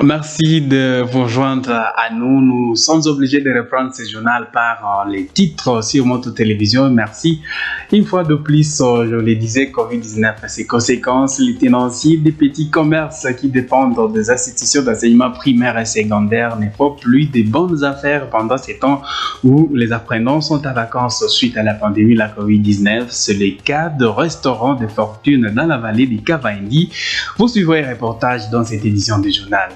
Merci de vous joindre à nous. Nous sommes obligés de reprendre ce journal par les titres sur notre télévision. Merci. Une fois de plus, je le disais, COVID-19 et ses conséquences, les tenanciers des petits commerces qui dépendent des institutions d'enseignement primaire et secondaire ne font plus de bonnes affaires pendant ces temps où les apprenants sont en vacances suite à la pandémie de la COVID-19. C'est le cas de restaurants de fortune dans la vallée du Kavaendi. Vous suivrez un reportage dans cette édition du journal.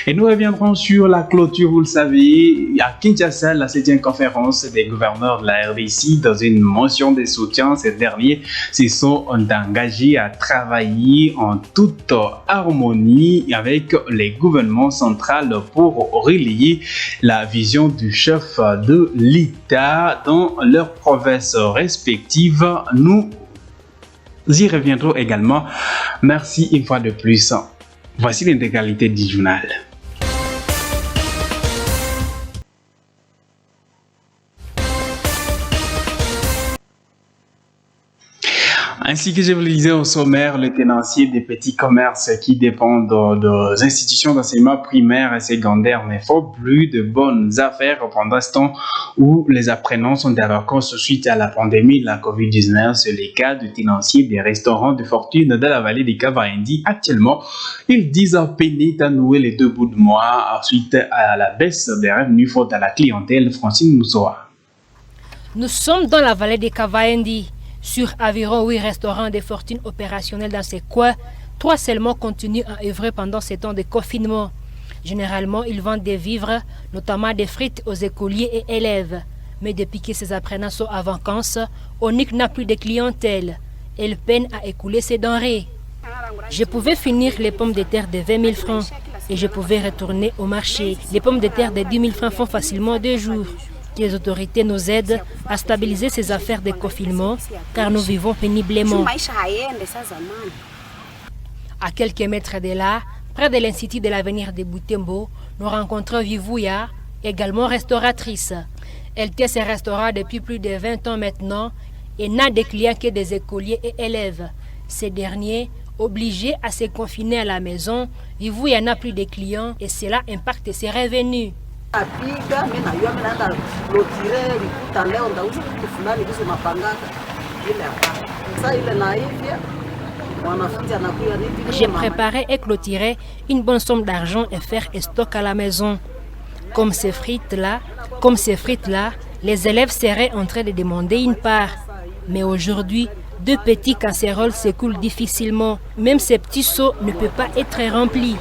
Et nous reviendrons sur la clôture, vous le savez, à Kinshasa, la 7e conférence des gouverneurs de la RDC. Dans une motion de soutien, ces derniers se sont engagés à travailler en toute harmonie avec les gouvernements centraux pour relayer la vision du chef de l'État dans leurs provinces respectives. Nous y reviendrons également. Merci une fois de plus. Voici l'intégralité du journal. Ainsi que je vous le disais au sommaire, le tenancier des petits commerces qui dépendent des institutions d'enseignement primaire et secondaire ne font plus de bonnes affaires pendant ce temps où les apprenants sont en vacances suite à la pandémie de la COVID-19. C'est le cas du tenancier des restaurants de fortune de la vallée du Kavaendi. Actuellement, ils disent peiner à nouer les 2 bouts de mois suite à la baisse des revenus faute à la clientèle. Francine Moussoa. Nous sommes dans la vallée du Kavaendi. Sur environ 8 restaurants de fortune opérationnels dans ces coins, 3 seulement continuent à œuvrer pendant ces temps de confinement. Généralement, ils vendent des vivres, notamment des frites aux écoliers et élèves. Mais depuis que ces apprenants sont en vacances, Onic n'a plus de clientèle. Elle peine à écouler ses denrées. Je pouvais finir les pommes de terre de 20 000 francs et je pouvais retourner au marché. Les pommes de terre de 10 000 francs font facilement 2 jours. Que les autorités nous aident à stabiliser ces affaires de confinement, car nous vivons péniblement. À quelques mètres de là, près de l'Institut de l'avenir de Butembo, nous rencontrons Vivouya, également restauratrice. Elle tient ses restaurants depuis plus de 20 ans maintenant et n'a de clients que des écoliers et élèves. Ces derniers, obligés à se confiner à la maison, Vivouya n'a plus de clients et cela impacte ses revenus. J'ai préparé et clôturé une bonne somme d'argent et faire un stock à la maison. Comme ces frites-là, les élèves seraient en train de demander une part. Mais aujourd'hui, 2 petits casseroles s'écoulent difficilement. Même ces petits seaux ne peuvent pas être remplis.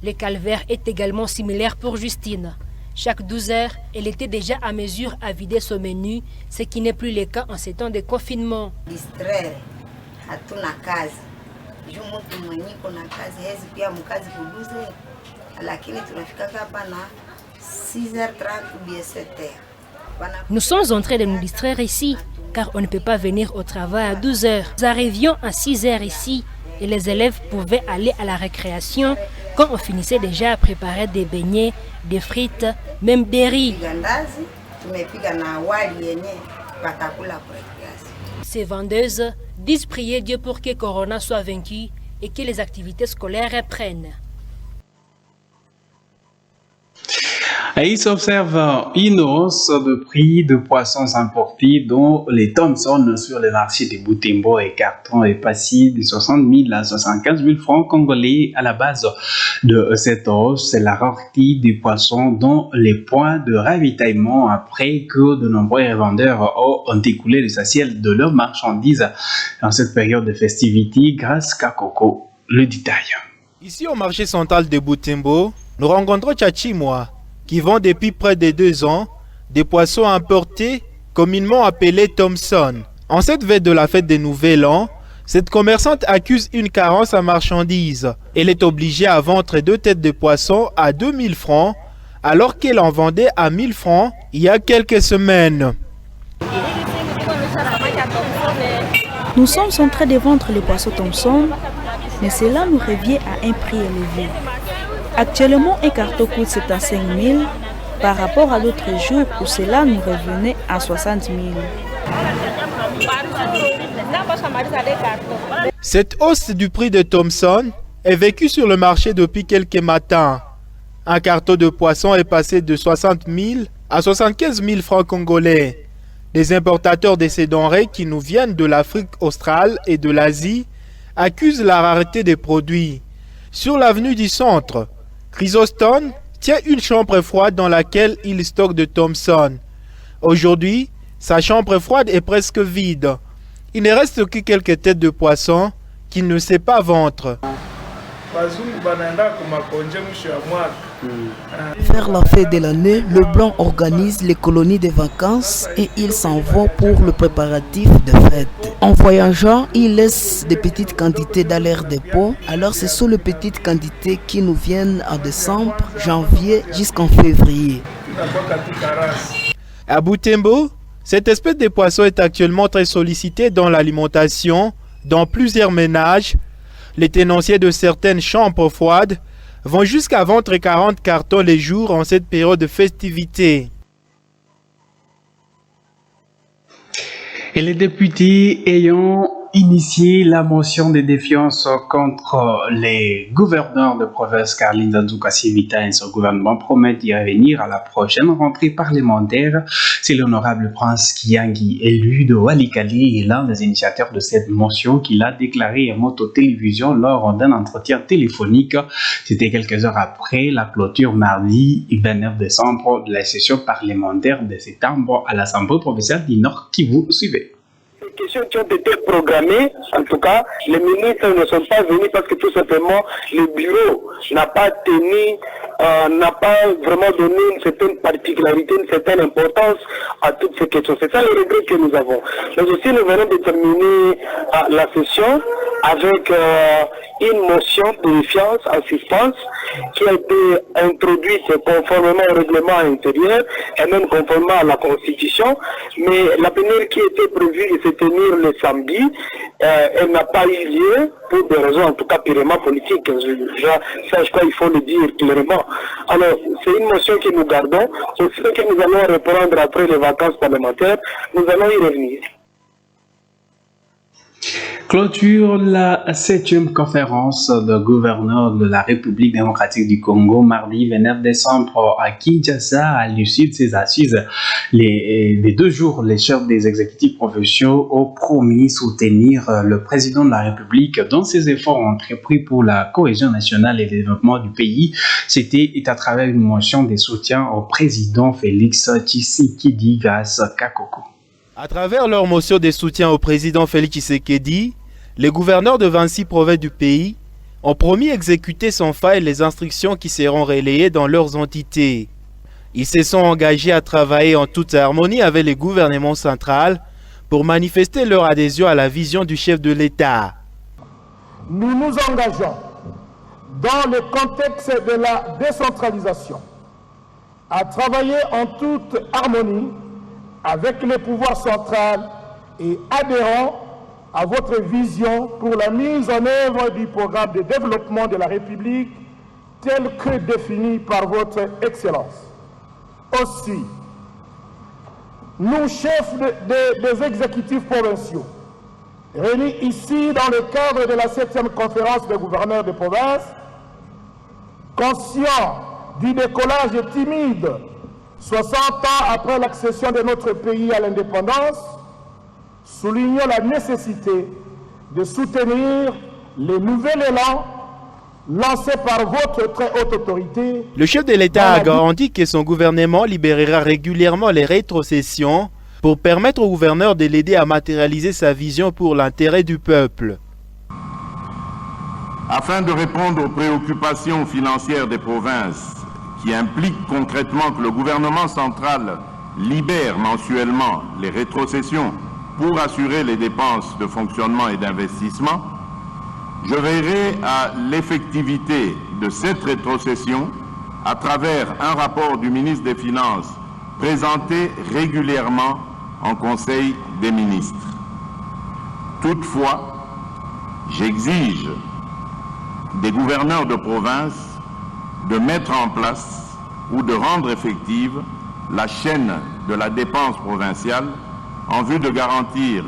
Le calvaire est également similaire pour Justine. Chaque 12 heures, elle était déjà à mesure à vider son menu, ce qui n'est plus le cas en ces temps de confinement. Nous sommes en train de nous distraire ici, car on ne peut pas venir au travail à 12 heures. Nous arrivions à 6 heures ici et les élèves pouvaient aller à la récréation quand on finissait déjà à préparer des beignets, des frites, même des riz. Ces vendeuses disent prier Dieu pour que Corona soit vaincu et que les activités scolaires reprennent. Et il s'observe une hausse de prix de poissons importés dont les Thomson sur le marché de Butembo et Carton est passé de 60 000 à 75 000 francs congolais. À la base de cette hausse, c'est la rareté des poissons dans les points de ravitaillement après que de nombreux revendeurs ont écoulé l'essentiel de leurs marchandises dans cette période de festivité. Grâce à Coco, le détail. Ici au marché central de Butembo, nous rencontrons Tchachimwa, qui vend depuis près de 2 ans des poissons importés communément appelés Thomson. En cette veille de la fête des Nouvel An, cette commerçante accuse une carence à marchandises. Elle est obligée à vendre 2 têtes de poisson à 2 000 francs alors qu'elle en vendait à 1 000 francs il y a quelques semaines. Nous sommes en train de vendre les poissons Thomson, mais cela nous revient à un prix élevé. Actuellement, un carton coûte 75 000 par rapport à d'autres jours où cela nous revenait à 60 000. Cette hausse du prix de Thomson est vécue sur le marché depuis quelques matins. Un carton de poisson est passé de 60 000 à 75 000 francs congolais. Les importateurs de ces denrées qui nous viennent de l'Afrique australe et de l'Asie accusent la rareté des produits. Sur l'avenue du Centre, Chrysostome tient une chambre froide dans laquelle il stocke de Thomson. Aujourd'hui, sa chambre froide est presque vide. Il ne reste que quelques têtes de poisson qu'il ne sait pas vendre. Vers la fin de l'année, le Blanc organise les colonies de vacances et il s'en va pour le préparatif de fête. En voyageant, il laisse des petites quantités dans leur dépôt. Alors ce sont les petites quantités qui nous viennent en décembre, janvier jusqu'en février. À Butembo, cette espèce de poisson est actuellement très sollicitée dans l'alimentation, dans plusieurs ménages. Les tenanciers de certaines chambres froides vont jusqu'à vendre 40 cartons les jours en cette période de festivité. Et les députés ayant initié la motion de défiance contre les gouverneurs de province Carline Nzanzu Kasivita et son gouvernement promettent d'y revenir à la prochaine rentrée parlementaire. C'est l'honorable Prince Kiangi, élu de Walikali, et l'un des initiateurs de cette motion qu'il a déclaré en moto-télévision lors d'un entretien téléphonique. C'était quelques heures après la clôture mardi 29 décembre de la session parlementaire de septembre à l'Assemblée provinciale du Nord Kivu. Suivez. Les questions qui ont été programmées, en tout cas, les ministres ne sont pas venus parce que tout simplement le bureau n'a pas tenu, n'a pas vraiment donné une certaine particularité, une certaine importance à toutes ces questions. C'est ça le regret que nous avons. Mais aussi, nous venons de terminer la session avec une motion de défiance en suspens qui a été introduite conformément au règlement intérieur et même conformément à la Constitution. Mais la plénière qui était prévue de se tenir le samedi, elle n'a pas eu lieu pour des raisons en tout cas purement politiques. Ça, je crois qu'il faut le dire clairement. Alors, c'est une motion que nous gardons. C'est ce que nous allons reprendre après les vacances parlementaires. Nous allons y revenir. Clôture la 7e conférence de gouverneurs de la République démocratique du Congo mardi 29 décembre à Kinshasa. À l'issue de ces assises, des 2 jours, les chefs des exécutifs provinciaux ont promis soutenir le président de la République dans ses efforts entrepris pour la cohésion nationale et le développement du pays. C'était à travers une motion de soutien au président Félix Tshisekedi grâce à Kakoko. À travers leur motion de soutien au président Félix Tshisekedi, les gouverneurs de 26 provinces du pays ont promis exécuter sans faille les instructions qui seront relayées dans leurs entités. Ils se sont engagés à travailler en toute harmonie avec le gouvernement central pour manifester leur adhésion à la vision du chef de l'État. Nous nous engageons dans le contexte de la décentralisation à travailler en toute harmonie avec le pouvoir central et adhérant à votre vision pour la mise en œuvre du programme de développement de la République tel que défini par votre Excellence. Aussi, nous, chefs des exécutifs provinciaux, réunis ici dans le cadre de la 7e conférence des gouverneurs de province, conscients du décollage timide 60 ans après l'accession de notre pays à l'indépendance, soulignons la nécessité de soutenir le nouvel élan lancé par votre très haute autorité. Le chef de l'État a garanti que son gouvernement libérera régulièrement les rétrocessions pour permettre au gouverneur de l'aider à matérialiser sa vision pour l'intérêt du peuple. Afin de répondre aux préoccupations financières des provinces qui impliquent concrètement que le gouvernement central libère mensuellement les rétrocessions pour assurer les dépenses de fonctionnement et d'investissement, je veillerai à l'effectivité de cette rétrocession à travers un rapport du ministre des Finances présenté régulièrement en Conseil des ministres. Toutefois, j'exige des gouverneurs de province de mettre en place ou de rendre effective la chaîne de la dépense provinciale en vue de garantir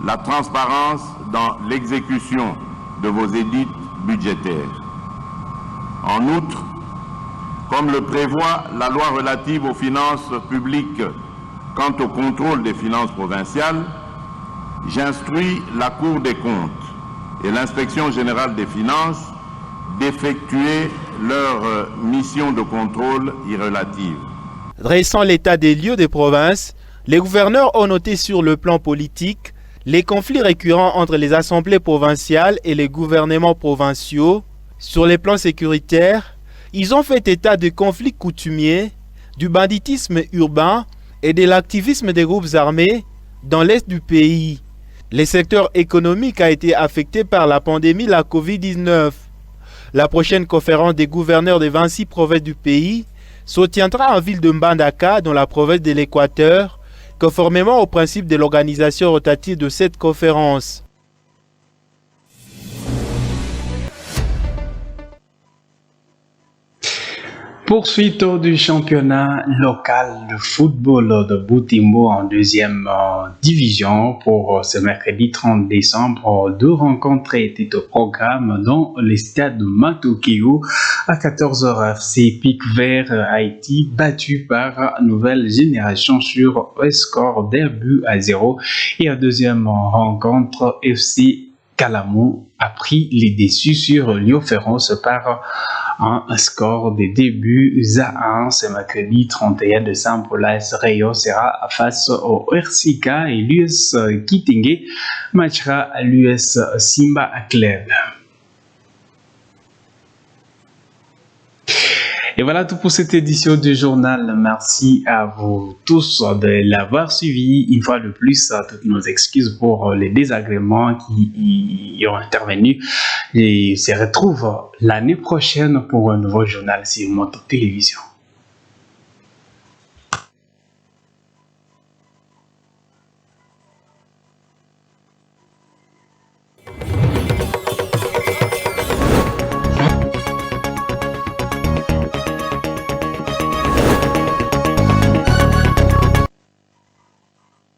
la transparence dans l'exécution de vos édits budgétaires. En outre, comme le prévoit la loi relative aux finances publiques quant au contrôle des finances provinciales, j'instruis la Cour des comptes et l'Inspection générale des finances d'effectuer leur mission de contrôle y relative. Dressant l'état des lieux des provinces, les gouverneurs ont noté sur le plan politique les conflits récurrents entre les assemblées provinciales et les gouvernements provinciaux. Sur les plans sécuritaires, ils ont fait état de conflits coutumiers, du banditisme urbain et de l'activisme des groupes armés dans l'est du pays. Le secteur économique a été affecté par la pandémie de la Covid-19. La prochaine conférence des gouverneurs des 26 provinces du pays se tiendra en ville de Mbandaka, dans la province de l'Équateur, conformément au principe de l'organisation rotative de cette conférence. Poursuite du championnat local de football de Butembo en deuxième division pour ce mercredi 30 décembre. 2 rencontres étaient au programme dans le stade de Matokeo. À 14h, FC Pic Vert a été battu par Nouvelle Génération sur un score d'1-0. Et à deuxième rencontre, FC Calamou a pris les déçus sur Lyon-Ferrance par un score de 2-1. Ce mercredi 31 décembre, l'AS Rayon sera face au RCK et l'US Kitenge matchera à l'US Simba Club. Et voilà tout pour cette édition du journal. Merci à vous tous de l'avoir suivi. Une fois de plus, toutes nos excuses pour les désagréments qui y ont intervenu. Et on se retrouve l'année prochaine pour un nouveau journal sur Moto Télévision.